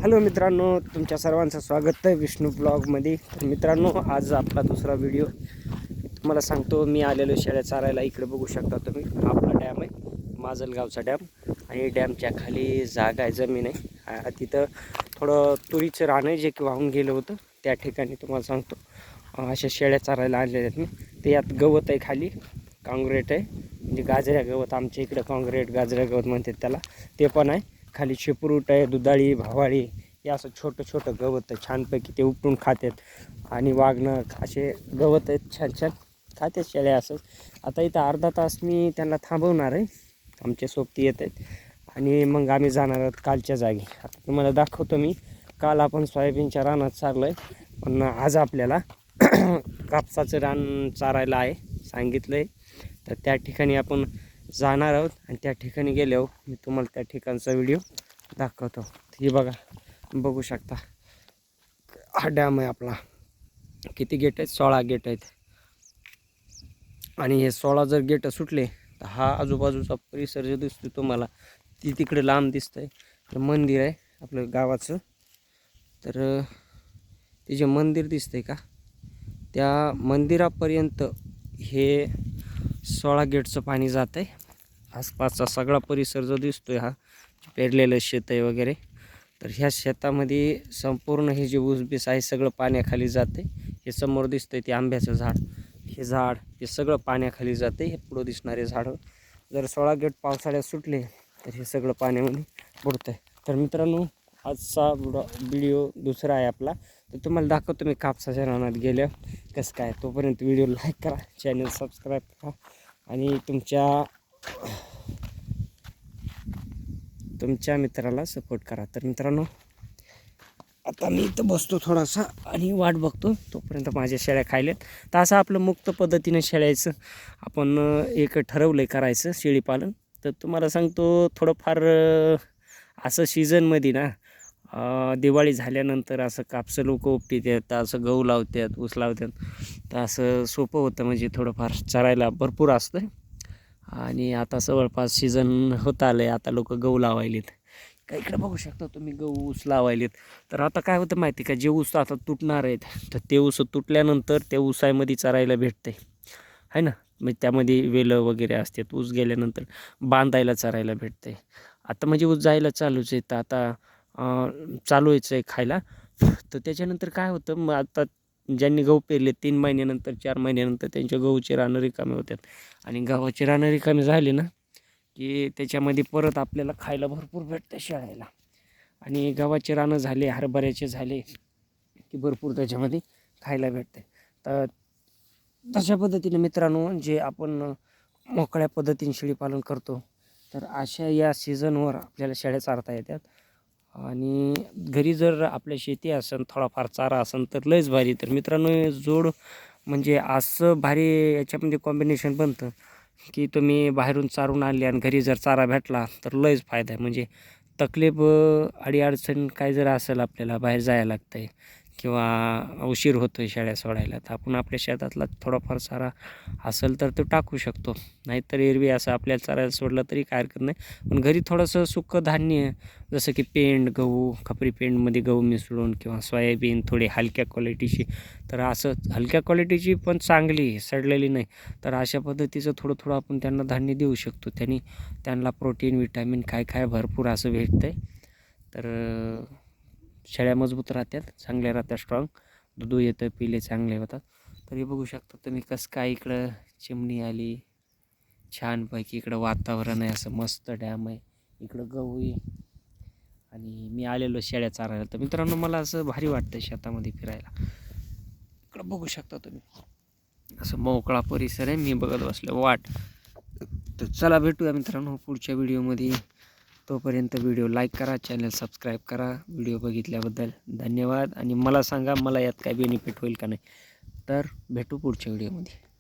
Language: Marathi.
हॅलो मित्रांनो, तुमच्या सर्वांचं स्वागत आहे विष्णू ब्लॉगमध्ये. तर मित्रांनो, आज आपला दुसरा व्हिडिओ तुम्हाला सांगतो. मी आलेलो शेळ्या चारायला. इकडे बघू शकता तुम्ही, हा आपला डॅम आहे, माजलगावचा डॅम. आणि डॅमच्या खाली जागा आहे, जमीन आहे. तिथं थोडं तुरीचं रान आहे, जे की वाहून गेलं होतं. त्या ठिकाणी तुम्हाला सांगतो अशा शेळ्या चारायला आणलेल्या आहेत मी. ते यात गवत आहे, खाली काँग्रेट आहे, म्हणजे गाजऱ्या गवत. आमच्या इकडे काँग्रेट गाजऱ्या गवत म्हणतात त्याला, ते पण आहे. खाली शेपरूट आहे, दुधाळी, भावाळी, हे असं छोटं छोटं गवत आहे. छानपैकी ते उपटून खातात. आणि वाघणं असे गवत आहेत, छान छान खातात शेळ्या. असंच आता इथं अर्धा तास मी त्यांना थांबवणार आहे. आमच्या सोबती येत आहेत आणि मग आम्ही जाणार आहोत कालच्या जागी. आता तुम्हाला दाखवतो मी. काल आपण सोयाबीनच्या रानात चारलं आहे, पण आज आपल्याला कापसाचं रान चारायला आहे सांगितलं आहे. तर त्या ठिकाणी आपण जाणार आहोत आणि त्या ठिकाणी गेल्यावर मी तुम्हाला त्या ठिकाणचा व्हिडिओ दाखवतो. हे बघा, बघू शकता, हा डॅम आहे आपला. किती गेट आहेत? 16 गेट आहेत. आणि हे 16 जर गेट सुटले तर हा आजूबाजूचा परिसर जो दिसतो तुम्हाला, ती तिकडे लांब दिसतंय, तर मंदिर आहे आपलं गावाचं. तर ते जे मंदिर दिसतंय का, त्या मंदिरापर्यंत हे 16 गेटचं पाणी जात आहे. आसपासचा सगळा परिसर जो दिसतोय, हा पेरलेलं शेत आहे वगैरे, तर ह्या शेतामध्ये संपूर्ण हे जे ऊसबीस आहे सगळं पाण्याखाली जाते. हे समोर दिसतंय ते आंब्याचं झाड, हे झाड हे सगळं पाण्याखाली जाते. हे पुढं दिसणारे झाडं जर 16 गेट पावसाळ्यात सुटले तर हे सगळं पाण्यामध्ये बुडतं आहे. तर मित्रांनो, आजचा व्हिडिओ दुसरा आहे आपला. तर तुम्हाला दाखवतो मी कापसाच्या रानात गेल्या कसं काय. तोपर्यंत व्हिडिओ लाईक करा, चॅनल सबस्क्राईब करा आणि तुमच्या मित्राला सपोर्ट करा. तर मित्रांनो, आता मी इथं बसतो थोडासा आणि वाट बघतो, तोपर्यंत माझ्या शेळ्या खायल्यात. तर असं आपलं मुक्त पद्धतीनं शेळ्याचं आपण एक ठरवलं आहे करायचं शेळीपालन. तर तुम्हाला सांगतो, थोडंफार असं सीझनमध्ये ना, दिवाळी झाल्यानंतर असं कापसं लोक उपटीतात, असं गहू लावतात, ऊस लावतात. तर असं सोपं होतं, म्हणजे थोडंफार चरायला भरपूर असतं. आणि आता जवळपास सीझन होत आलं आहे, आता लोक गहू लावायलेत. का इकडे बघू शकता तुम्ही, गहू ऊस लावायलेत. तर आता काय होतं माहिती का, जे ऊस आता तुटणार आहेत, तर ते ऊस तुटल्यानंतर त्या ऊसामध्ये चरायला भेटते आहे ना. मग त्यामध्ये वेलं वगैरे असते. ऊस गेल्यानंतर बांधायला चरायला भेटते. आता म्हणजे ऊस जायला चालूच आहे, तर आता चालू आहे खायला. तर त्याच्यानंतर काय होतं, मग आता ज्यांनी गहू पेरले 3 महिन्यानंतर 4 महिन्यानंतर त्यांच्या गहूचे रानं रिकामे होतात. आणि गव्हाची रानं रिकामी झाली ना, की त्याच्यामध्ये परत आपल्याला खायला भरपूर भेटतं शेळ्याला. आणि गव्हाचे रानं झाले, हरभऱ्याचे झाले, की भरपूर त्याच्यामध्ये खायला भेटते. तर तशा पद्धतीने मित्रांनो, जे आपण मोकळ्या पद्धतीने शेळीपालन करतो, तर अशा या सीझनवर आपल्याला शेळ्या चारता येतात. आणि घरी जर आपल्या शेती असेल, थोडाफार चारा असेल, तर लयच भारी. तर मित्रांनो, जोड म्हणजे असं भारी याच्यामध्ये कॉम्बिनेशन बनतं की तुम्ही बाहेरून चारून आणले आणि घरी जर चारा भेटला तर लयच फायदा आहे. म्हणजे तकलीफ अडीअडचण काय जर असेल, आपल्याला बाहेर जायला लागतं आहे किंवा उशीर होतो आहे शेळ्या सोडायला, तर आपण आपल्या शेतातला थोडाफार चारा असेल तर तो टाकू शकतो. नाहीतर एरवी असं आपल्याला चारायला सोडलं तरी काय हरकत नाही. पण घरी थोडंसं सुकं धान्य, जसं की पेंड गहू, खपरी पेंडमध्ये गहू मिसळून, किंवा सोयाबीन थोडी हलक्या क्वालिटीची. तर असं हलक्या क्वालिटीची पण चांगली, सडलेली नाही. तर अशा पद्धतीचं थोडं थोडं आपण त्यांना धान्य देऊ शकतो. त्यांना प्रोटीन, विटॅमिन काय काय भरपूर असं भेटतं आहे. तर शेळ्या मजबूत राहतात, चांगल्या राहतात, स्ट्रॉंग दूध येतं, पिले चांगले होतात. तर हे बघू शकता तुम्ही कसं काय. इकडं चिमणी आली छानपैकी, इकडं वातावरण आहे, असं मस्त डॅम आहे, इकडं गहू आहे. आणि मी आलेलो शेळ्या चारायला. तर मित्रांनो, मला असं भारी वाटतं शेतामध्ये फिरायला. इकडं बघू शकता तुम्ही, असं मोकळा परिसर आहे, मी बघत बसलो वाट. तर चला, भेटूया मित्रांनो पुढच्या व्हिडिओमध्ये. तोपर्यंत व्हिडिओ लाईक करा, चॅनल सबस्क्राईब करा. व्हिडिओ बघितल्याबद्दल धन्यवाद. आणि मला सांगा, मला यात काय बेनिफिट होईल का नाही. तर भेटू पुढच्या व्हिडिओमध्ये.